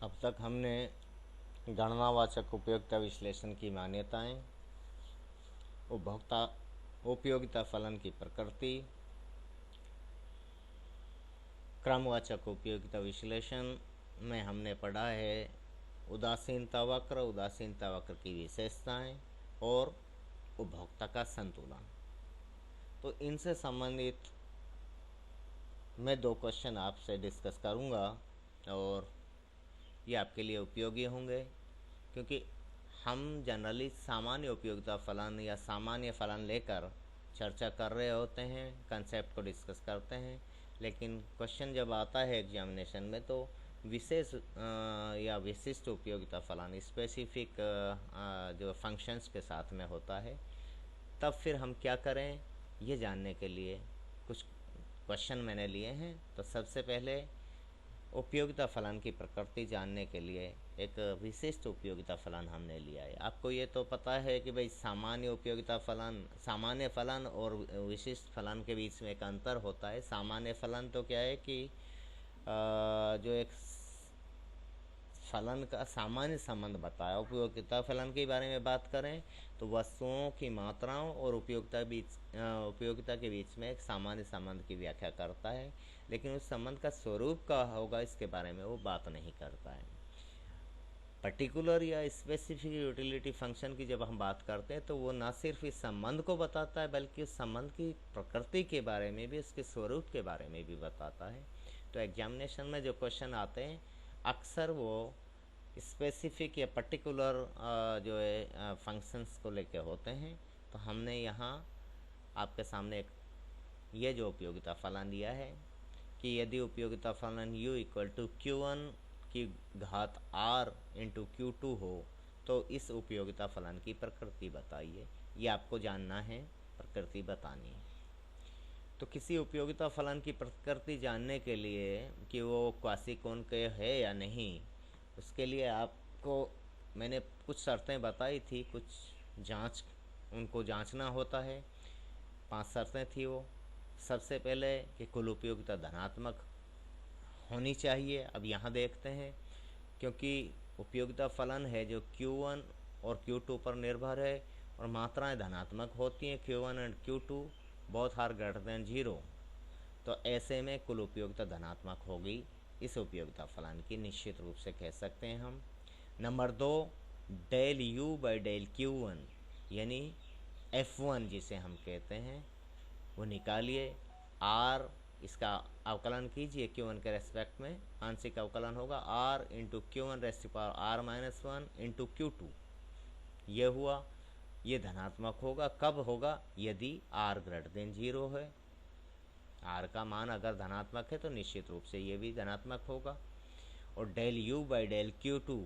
अब तक हमने गणनावाचक उपयोगिता विश्लेषण की मान्यताएं, उपभोक्ता उपयोगिता फलन की प्रकृति, क्रमवाचक उपयोगिता विश्लेषण में हमने पढ़ा है उदासीनता वक्र की विशेषताएं और उपभोक्ता का संतुलन। तो इनसे संबंधित मैं 2 क्वेश्चन आपसे डिस्कस करूंगा और ये आपके लिए उपयोगी होंगे, क्योंकि हम जनरली सामान्य उपयोगिता फलन या सामान्य फलन लेकर चर्चा कर रहे होते हैं, कंसेप्ट को डिस्कस करते हैं, लेकिन क्वेश्चन जब आता है एग्जामिनेशन में तो विशेष या विशिष्ट उपयोगिता फलन स्पेसिफिक जो फंक्शंस के साथ में होता है, तब फिर हम क्या करें ये जानने के लिए कुछ क्वेश्चन मैंने लिए हैं। तो सबसे पहले उपयोगिता फलन की प्रकृति जानने के लिए एक विशिष्ट उपयोगिता फलन हमने लिया है। आपको ये तो पता है कि भाई सामान्य फलन और विशिष्ट फलन के बीच में एक अंतर होता है। सामान्य फलन तो क्या है कि जो एक फलन का सामान्य संबंध बताया। उपयोगिता फलन के बारे में बात करें तो वस्तुओं की मात्राओं और उपयोगिता के बीच में एक सामान्य संबंध की व्याख्या करता है, लेकिन उस संबंध का स्वरूप का होगा इसके बारे में वो बात नहीं करता है। पर्टिकुलर या स्पेसिफिक यूटिलिटी फंक्शन की जब हम बात करते हैं तो वो न सिर्फ इस संबंध को बताता है बल्कि उस संबंध की प्रकृति के बारे में भी, उसके स्वरूप के बारे में भी बताता है। तो एग्जामिनेशन में जो क्वेश्चन आते हैं अक्सर वो स्पेसिफिक या पर्टिकुलर जो है फंक्शंस को लेके होते हैं। तो हमने यहाँ आपके सामने एक ये जो उपयोगिता फलन दिया है कि यदि उपयोगिता फलन u इक्वल टू Q1 की घात r इंटू Q2 हो तो इस उपयोगिता फलन की प्रकृति बताइए। ये आपको जानना है, प्रकृति बतानी है। तो किसी उपयोगिता फलन की प्रकृति जानने के लिए कि वो क्वासीकोनकेव है या नहीं, उसके लिए आपको मैंने कुछ शर्तें बताई थी, कुछ उनको जांचना होता है। 5 शर्तें थी वो। सबसे पहले कि कुल उपयोगिता धनात्मक होनी चाहिए। अब यहाँ देखते हैं, क्योंकि उपयोगिता फलन है जो Q1 और Q2 पर निर्भर है और मात्राएं धनात्मक होती हैं, Q1 and Q2 both are greater than 0, तो ऐसे में कुल उपयोगिता धनात्मक होगी। इस उपयोगिता फलन की निश्चित रूप से कह सकते हैं हम। नंबर 2, del U by del Q1 यानी F1 जिसे हम कहते हैं वो निकालिए। R इसका अवकलन कीजिए Q1 के रेस्पेक्ट में, आंशिक अवकलन होगा R into Q1 raised to power R minus 1 into Q2। ये हुआ, ये धनात्मक होगा। कब होगा? यदि R ग्रेटर देन 0 है। R का मान अगर धनात्मक है तो निश्चित रूप से ये भी धनात्मक होगा। और del U by del Q2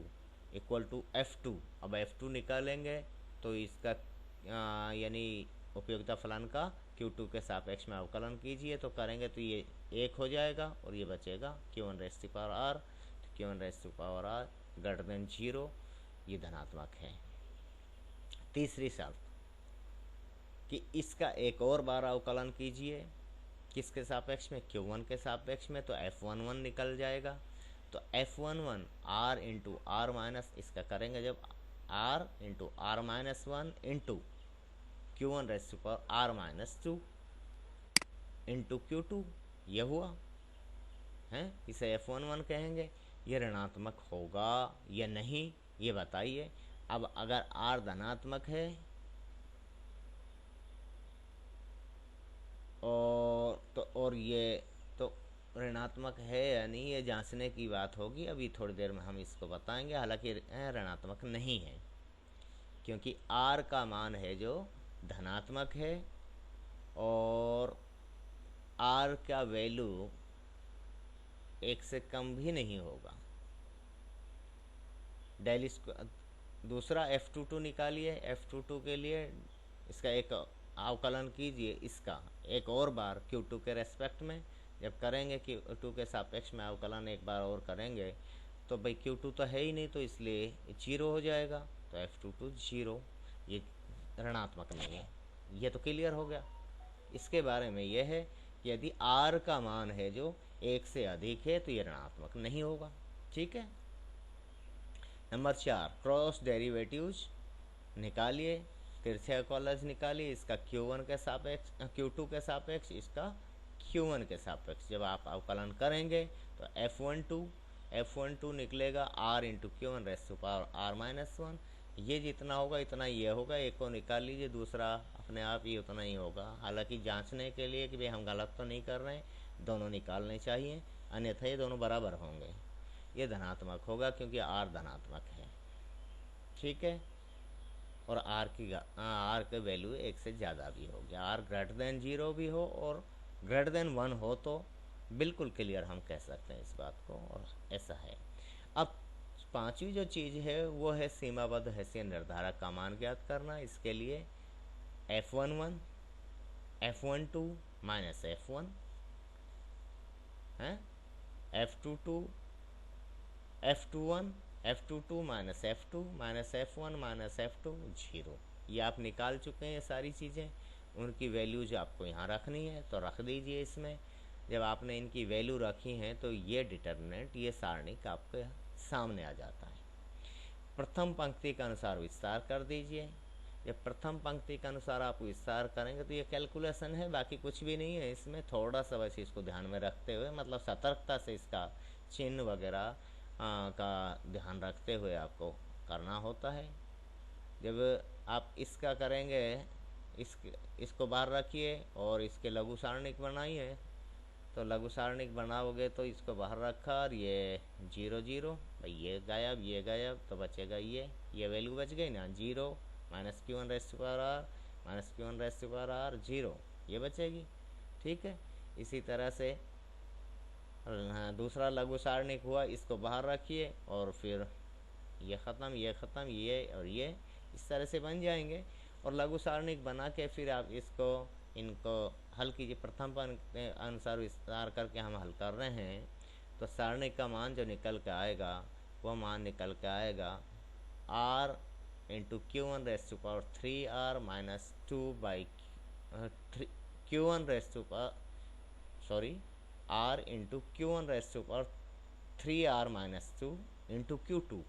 equal to F2। अब F2 निकालेंगे तो इसका यानी उपयोगिता फलन का Q2 के सापेक्ष में अवकलन कीजिए तो करेंगे तो ये 1 हो जाएगा और ये बचेगा Q1 raised to power R। तो Q1 raised to power R greater than 0, ये धनात्मक है। तीसरी शर्त कि इसका एक और बार अवकलन कीजिए। किसके सापेक्ष में? Q1 के सापेक्ष में, तो F11 निकल जाएगा। तो F11 R into R minus, इसका करेंगे जब R into R minus 1 into Q1 raised to power R minus 2 into Q2, यह हुआ है। इसे F11 कहेंगे। ये ऋणात्मक होगा या नहीं ये बताइए। अब अगर R धनात्मक है और ये तो ऋणात्मक है या नहीं ये जांचने की बात होगी। अभी थोड़ी देर में हम इसको बताएंगे। हालांकि ऋणात्मक नहीं है, क्योंकि R का मान है जो धनात्मक है और R का वैल्यू 1 से कम भी नहीं होगा। डेल स्क्वायर दूसरा F22 निकालिए। F22 के लिए इसका एक अवकलन कीजिए, इसका एक और बार Q2 के रेस्पेक्ट में। जब करेंगे Q2 के सापेक्ष में अवकलन एक बार और करेंगे तो भाई Q2 तो है ही नहीं, तो इसलिए 0 हो जाएगा। तो F22 0, ये ऋणात्मक नहीं है। ये तो क्लियर हो गया। इसके बारे में यह है कि यदि R का मान है जो 1 से अधिक है तो ये ऋणात्मक नहीं होगा। ठीक है। नंबर 4, क्रॉस डेरिवेटिव्स निकालिए, तिरछा कॉलज निकालिए, इसका Q1 के सापेक्ष, Q2 के सापेक्ष, इसका Q1 के सापेक्ष। जब आप अवकलन करेंगे तो F12 निकलेगा R into Q1 raise to power R-1। ये जितना होगा इतना ये होगा, एक को निकाल लीजिए, दूसरा अपने आप ही उतना ही होगा। हालांकि जांचने के लिए कि भाई हम गलत तो नहीं कर रहे हैं, दोनों निकालने चाहिए, अन्यथा ये दोनों बराबर होंगे। ये धनात्मक होगा क्योंकि R धनात्मक है, ठीक है। और आर के वैल्यू 1 से ज़्यादा भी हो गया, R ग्रेटर देन 0 भी हो और ग्रेटर देन 1 हो तो बिल्कुल क्लियर हम कह सकते हैं इस बात को, और ऐसा है। अब पांचवी जो चीज़ है वो है सीमाबद्ध हैसियत निर्धारक का मान ज्ञात करना। इसके लिए F11 F12 माइनस F1 है, F22 F21 F22 minus F2 minus F1 minus F2 0। ये आप निकाल चुके हैं ये सारी चीज़ें, उनकी वैल्यूज आपको यहाँ रखनी है तो रख दीजिए इसमें। जब आपने इनकी वैल्यू रखी हैं तो ये डिटर्मिनेंट, ये सारणिक आपके सामने आ जाता है। प्रथम पंक्ति के अनुसार विस्तार कर दीजिए। जब प्रथम पंक्ति के अनुसार आप विस्तार करेंगे तो ये कैलकुलेशन है, बाकी कुछ भी नहीं है इसमें। थोड़ा सा वैसे इसको ध्यान में रखते हुए, मतलब सतर्कता से इसका चिन्ह वगैरह का ध्यान रखते हुए आपको करना होता है। जब आप इसका करेंगे, इसको बाहर रखिए और इसके लघु सारणिक बनाइए, तो लघु सारणिक बनाओगे तो इसको बाहर रखा और ये 0 0, भाई ये गायब, तो बचेगा ये वैल्यू बच गई ना, 0 minus Q1 raise to power R minus Q1 raise to power R 0, ये बचेगी, ठीक है। इसी तरह से दूसरा लघु सारणिक हुआ, इसको बाहर रखिए और फिर ये ख़त्म, ये और ये इस तरह से बन जाएंगे। और लघु सारणिक बना के फिर आप इनको हल कीजिए। प्रथम पंक्ति अनुसार विस्तार करके हम हल कर रहे हैं, तो सारणिक का मान जो निकल के आएगा वह मान निकल के आएगा R into Q1 raise to power 3R minus 2 by Q1 raise to power R into Q1 raise to power 3R minus 2 into Q2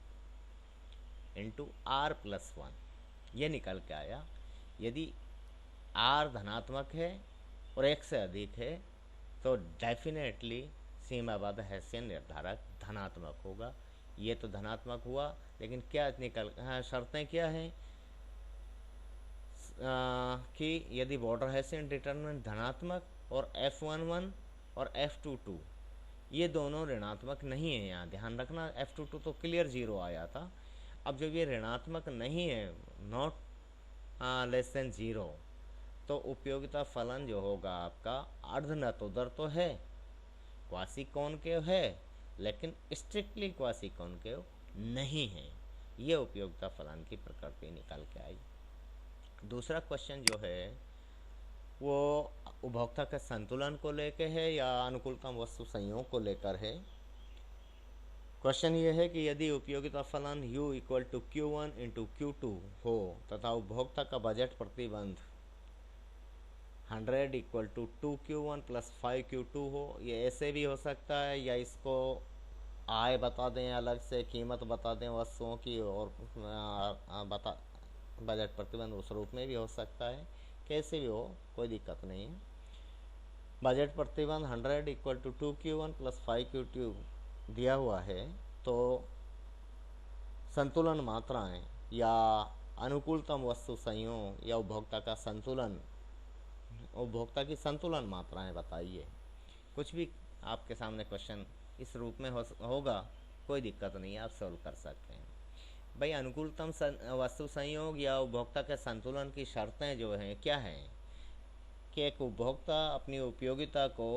into R plus 1, ये निकल के आया। यदि R धनात्मक है और 1 से अधिक है तो डेफिनेटली सीमाबद्ध हैसियत निर्धारक धनात्मक होगा। ये तो धनात्मक हुआ, लेकिन क्या शर्तें क्या हैं कि यदि बॉर्डर हैसियत डिटरमिनेंट धनात्मक और F11 और F22 ये दोनों ऋणात्मक नहीं है, यहाँ ध्यान रखना। F22 तो क्लियर 0 आया था। अब जब ये ऋणात्मक नहीं है, नॉट लेस देन 0, तो उपयोगिता फलन जो होगा आपका अर्धनतोदर तो है, क्वासी कॉनकेव है, लेकिन स्ट्रिक्टली क्वासी कॉनकेव नहीं है। ये उपयोगिता फलन की प्रकृति निकल के आई। दूसरा क्वेश्चन जो है वो उपभोक्ता के संतुलन को लेकर है या अनुकूलतम वस्तु संयोग को लेकर है। क्वेश्चन ये है कि यदि उपयोगिता फलन U equal to Q1 into Q2 हो तथा उपभोक्ता का बजट प्रतिबंध 100 equal to 2Q1 plus 5Q2 हो, ये ऐसे भी हो सकता है, या इसको आय बता दें, अलग से कीमत बता दें वस्तुओं की, और बजट प्रतिबंध उस रूप में भी हो सकता है। कैसे भी हो कोई दिक्कत नहीं है। बजट प्रतिबंध 100 equal to 2Q1 plus 5Q2 दिया हुआ है, तो संतुलन मात्राएं या अनुकूलतम वस्तु संयोग या उपभोक्ता का संतुलन, उपभोक्ता की संतुलन मात्राएं बताइए। कुछ भी आपके सामने क्वेश्चन इस रूप में होगा, कोई दिक्कत नहीं है, आप सॉल्व कर सकते हैं। भाई अनुकूलतम वस्तु संयोग या उपभोक्ता के संतुलन की शर्तें जो हैं क्या हैं कि एक उपभोक्ता अपनी उपयोगिता को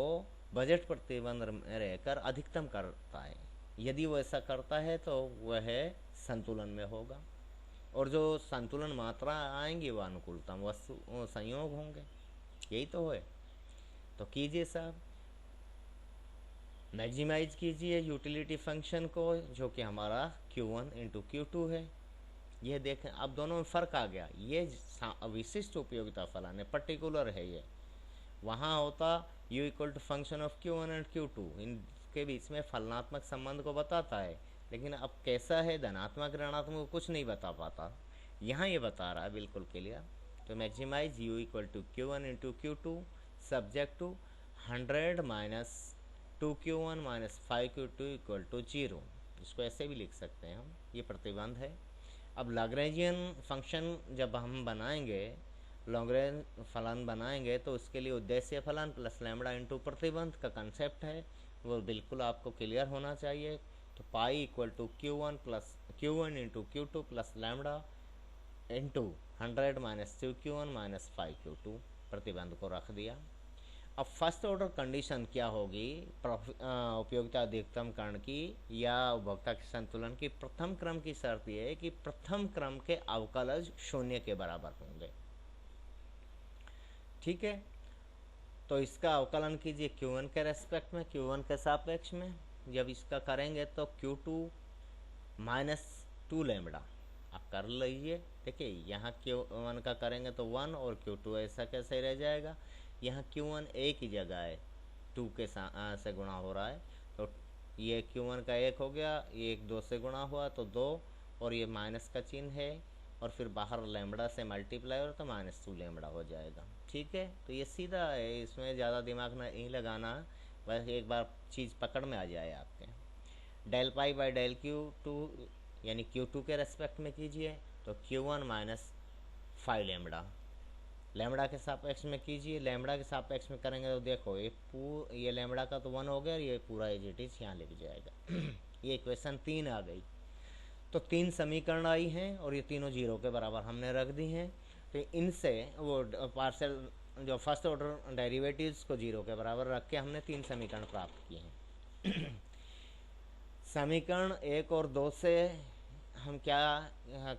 बजट प्रतिबंध में रहकर अधिकतम करता है। यदि वो ऐसा करता है तो वह संतुलन में होगा, और जो संतुलन मात्रा आएंगी वह अनुकूलतम वस्तु संयोग होंगे। यही तो है। तो कीजिए साहब, मैक्सिमाइज कीजिए यूटिलिटी फंक्शन को, जो कि हमारा Q1 इंटू Q2 है। ये देखें, अब दोनों में फ़र्क आ गया। ये विशिष्ट उपयोगिता फलन है, पर्टिकुलर है। ये वहाँ होता U equal to function of Q1 and Q2, इनके बीच में फलनात्मक संबंध को बताता है, लेकिन अब कैसा है, धनात्मक ऋणात्मक कुछ नहीं बता पाता। यहाँ ये बता रहा है बिल्कुल क्लियर। तो maximise u equal to Q1 into Q2 subject to 100 minus 2Q1 minus 5Q2 equal to 0। इसको ऐसे भी लिख सकते हैं हम, ये प्रतिबंध है। अब लैग्रेंजियन फंक्शन जब हम बनाएंगे, लैग्रेंज फलन बनाएंगे, तो उसके लिए उद्देश्य फलन प्लस लैम्बडा इंटू प्रतिबंध का कंसेप्ट है, वो बिल्कुल आपको क्लियर होना चाहिए। तो pi equal to Q1 into Q2 plus lambda into 100 minus 2Q1 minus 5Q2, प्रतिबंध को रख दिया। अब फर्स्ट ऑर्डर कंडीशन क्या होगी उपयोगिता अधिकतम करण की या उपभोक्ता के संतुलन की? प्रथम क्रम की शर्त यह है कि प्रथम क्रम के अवकलज शून्य के बराबर होंगे। ठीक है, तो इसका अवकलन कीजिए Q1 के रेस्पेक्ट में, Q1 के सापेक्ष में। जब इसका करेंगे तो Q2 माइनस 2 लैम्बडा आप कर लीजिए। देखिए यहाँ Q1 का करेंगे तो 1 और Q2 ऐसा कैसे रह जाएगा। यहाँ Q1 एक ही जगह है, 2 के से गुणा हो रहा है, तो ये Q1 का 1 हो गया, ये 1 2 से गुणा हुआ तो 2, और ये माइनस का चिन्ह है, और फिर बाहर लैम्बडा से मल्टीप्लाई हो तो -2 लैम्बडा हो जाएगा। ठीक है, तो ये सीधा है, इसमें ज़्यादा दिमाग नहीं लगाना, बस एक बार चीज़ पकड़ में आ जाए आपके। Del pi by del Q2 यानी Q2 के रेस्पेक्ट में कीजिए तो Q1 माइनस 5 लैम्बडा, लैम्बडा के सापेक्ष में कीजिए। लैम्बडा के सापेक्ष में करेंगे तो देखो ये लैम्बडा का तो 1 हो गया, और ये पूरा एज इट इज यहाँ लिख जाएगा। ये इक्वेशन 3 आ गई। तो 3 समीकरण आई हैं और ये तीनों 0 के बराबर हमने रख दी हैं। तो इनसे वो पार्शियल जो फर्स्ट ऑर्डर डेरिवेटिव्स को 0 के बराबर रख के हमने 3 समीकरण प्राप्त किए हैं। समीकरण 1 और 2 से हम क्या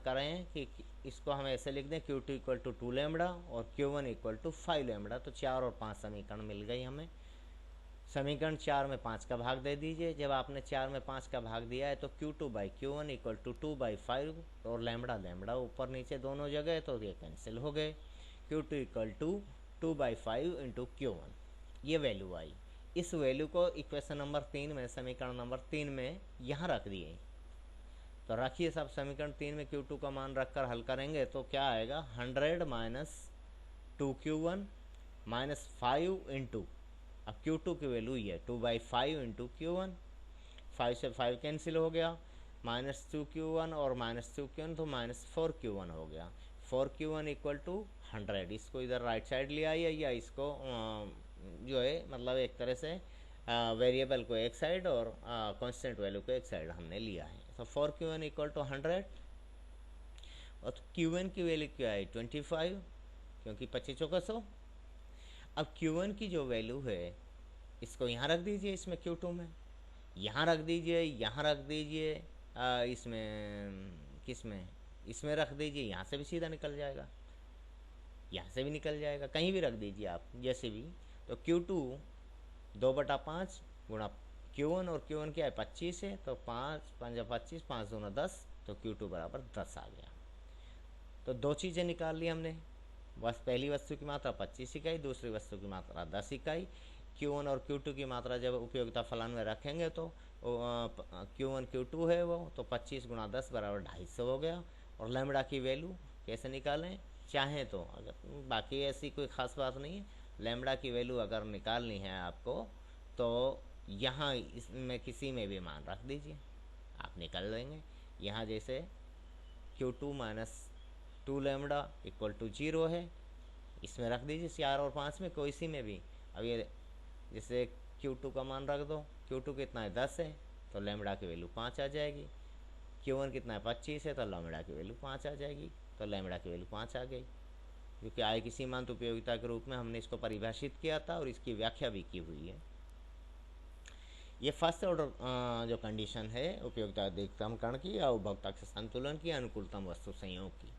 करें कि इसको हम ऐसे लिख दें Q2 इक्वल टू 2 लैम्बडा और Q1 इक्वल टू 5 लैम्बडा। तो 4 और 5 समीकरण मिल गई हमें। समीकरण 4 में 5 का भाग दे दीजिए। जब आपने 4 में 5 का भाग दिया है तो Q2 by Q1 equal to 2 by 5 और लैम्बडा लैम्बडा ऊपर नीचे दोनों जगह, तो ये कैंसिल हो गए। Q2 equal to 2 by 5 into Q1, ये वैल्यू आई। इस वैल्यू को इक्वेशन नंबर 3 में, समीकरण नंबर 3 में यहाँ रख दिए। तो रखिए सब, समीकरण 3 में Q2 का मान रखकर हल करेंगे तो क्या आएगा, 100 माइनस 2Q1 माइनस 5 इंटू, अब Q2 की वैल्यू ये 2 बाई 5 इंटू Q1, 5 से 5 कैंसिल हो गया, माइनस 2Q1 और माइनस 2Q1 तो माइनस 4Q1 हो गया। 4Q1 equal to 100। इसको इधर राइट साइड ले आइए, या इसको जो है मतलब एक तरह से वेरिएबल को एक साइड और कांस्टेंट वैल्यू को एक साइड हमने लिया है। तो 4Q1 इक्वल टू 100 और Q1 की वैल्यू क्या है 25, क्योंकि 25 चौका 100। अब Q1 की जो वैल्यू है इसको यहाँ रख दीजिए, इसमें Q2 में यहाँ रख दीजिए, यहाँ रख दीजिए, इसमें किस में, इसमें रख दीजिए, यहाँ से भी सीधा निकल जाएगा, यहाँ से भी निकल जाएगा, कहीं भी रख दीजिए आप जैसे भी। तो Q2 2/5 गुणा Q1, और Q1 क्या है 25 है, तो 5 5 25, 5 दूना 10, तो Q2 बराबर 10 आ गया। तो दो चीज़ें निकाल ली हमने, बस पहली वस्तु की मात्रा 25 इकाई, दूसरी वस्तु की मात्रा 10 इकाई। Q1 और Q2 की मात्रा जब उपयोगिता फलन में रखेंगे तो Q1 Q2 है वो, तो 25 गुणा 10 बराबर 250 हो गया। और लैम्बडा की वैल्यू कैसे निकालें, चाहें तो, अगर बाकी ऐसी कोई ख़ास बात नहीं है, लैम्बडा की वैल्यू अगर निकालनी है आपको तो यहाँ इसमें किसी में भी मान रख दीजिए, आप निकाल लेंगे। यहाँ जैसे Q2 minus 2 lambda equal to 0 है, इसमें रख दीजिए 4 और 5 में, कोई सी में भी। अब ये जैसे Q2 का मान रख दो, Q2 कितना है 10 है, तो लैम्बडा की वैल्यू 5 आ जाएगी। Q1 कितना है 25 है, तो लैम्बडा की वैल्यू 5 आ जाएगी, तो लैम्बडा की वैल्यू 5 आ गई। क्योंकि आय की सीमांत उपयोगिता के रूप में हमने इसको परिभाषित किया था और इसकी व्याख्या भी की हुई है। ये फर्स्ट ऑर्डर जो कंडीशन है उपयोगिता अधिकतम करण की या उपभोक्ता के संतुलन की, अनुकूलतम वस्तु संयोग की,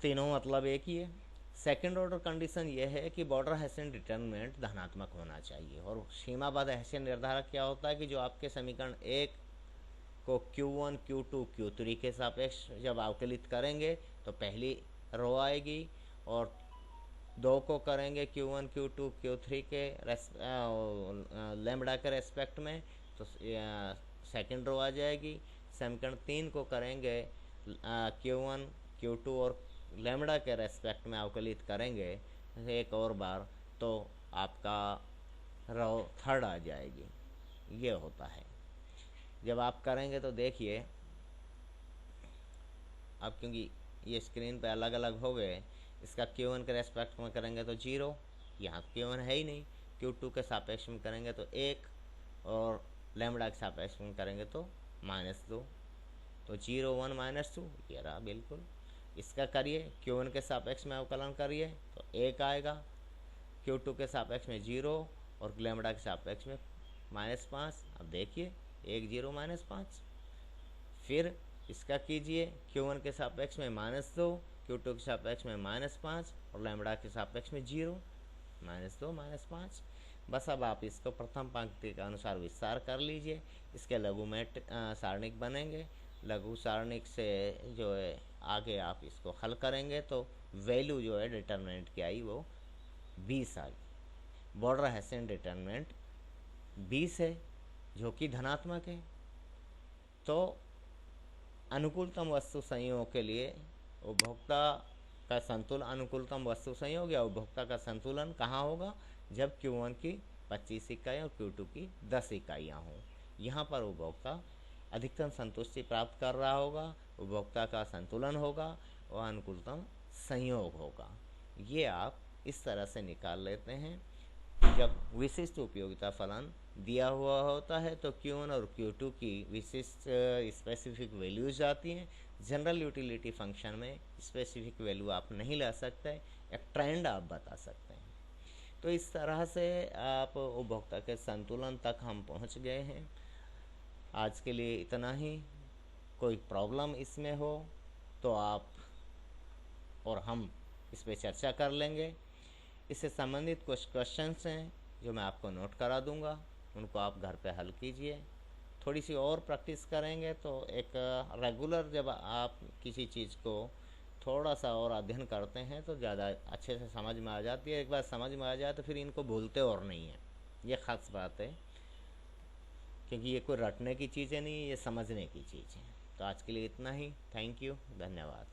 तीनों मतलब एक ही है। सेकेंड ऑर्डर कंडीशन ये है कि बॉर्डर हेसियन डिटरमिनेंट धनात्मक होना चाहिए। और सीमाबद्ध हेसियन निर्धारक क्या होता है कि जो आपके समीकरण 1 को Q1 Q2 Q3 के सापेक्ष जब अवकलित करेंगे तो पहली रो आएगी, और 2 को करेंगे Q1 Q2 Q3 के लैम्बडा के रेस्पेक्ट में, तो सेकंड रो आ जाएगी। समीकरण 3 को करेंगे Q1 Q2 और लैम्बडा के रेस्पेक्ट में अवकलित करेंगे एक और बार, तो आपका रो थर्ड आ जाएगी। ये होता है। जब आप करेंगे तो देखिए, अब क्योंकि ये स्क्रीन पे अलग अलग हो गए, इसका Q1 के रेस्पेक्ट में करेंगे तो 0, यहाँ तो Q1 है ही नहीं। Q2 के सापेक्ष में करेंगे तो 1 और लैम्बडा के सापेक्ष में करेंगे तो -2, तो 0 1 -2 ये रहा बिल्कुल। इसका करिए, Q1 के सापेक्ष में अवकलन करिए तो 1 आएगा, Q2 के सापेक्ष में 0 और लैम्बडा के सापेक्ष में -5। अब देखिए 1 0 -5। फिर इसका कीजिए, Q1 के सापेक्ष में -2, Q2 के सापेक्ष में -5 और लैम्बडा के सापेक्ष में 0, -2 -5। बस अब आप इसको प्रथम पंक्ति के अनुसार विस्तार कर लीजिए। इसके लघु सारणिक बनेंगे। लघु सारणिक से जो है आगे आप इसको हल करेंगे तो वैल्यू जो है डिटर्मिनेंट की आई वो 20 आ गई। बॉर्डर हेसियन डिटर्मिनेंट 20 है जो कि धनात्मक है। तो अनुकूलतम वस्तु संयोग के लिए उपभोक्ता का संतुलन, अनुकूलतम वस्तु संयोग या उपभोक्ता का संतुलन कहाँ होगा? जब Q1 की 25 इकाइयाँ और Q2 की 10 इकाइयाँ हों। यहाँ पर उपभोक्ता अधिकतम संतुष्टि प्राप्त कर रहा होगा, उपभोक्ता का संतुलन होगा और अनुकूलतम संयोग होगा। ये आप इस तरह से निकाल लेते हैं। जब विशिष्ट उपयोगिता फलन दिया हुआ होता है तो Q1 और Q2 की विशिष्ट स्पेसिफिक वैल्यूज आती हैं। जनरल यूटिलिटी फंक्शन में स्पेसिफिक वैल्यू आप नहीं ला सकते, एक ट्रेंड आप बता सकते हैं। तो इस तरह से आप उपभोक्ता के संतुलन तक हम पहुंच गए हैं। आज के लिए इतना ही। कोई प्रॉब्लम इसमें हो तो आप और हम इस पर चर्चा कर लेंगे। इससे संबंधित कुछ क्वेश्चंस हैं जो मैं आपको नोट करा दूंगा, उनको आप घर पे हल कीजिए। थोड़ी सी और प्रैक्टिस करेंगे तो एक रेगुलर जब आप किसी चीज़ को थोड़ा सा और अध्ययन करते हैं तो ज़्यादा अच्छे से समझ में आ जाती है। एक बार समझ में आ जाए तो फिर इनको भूलते और नहीं हैं। ये ख़ास बात है, क्योंकि ये कोई रटने की चीज़ें नहीं, ये समझने की चीज़ है। तो आज के लिए इतना ही। थैंक यू, धन्यवाद।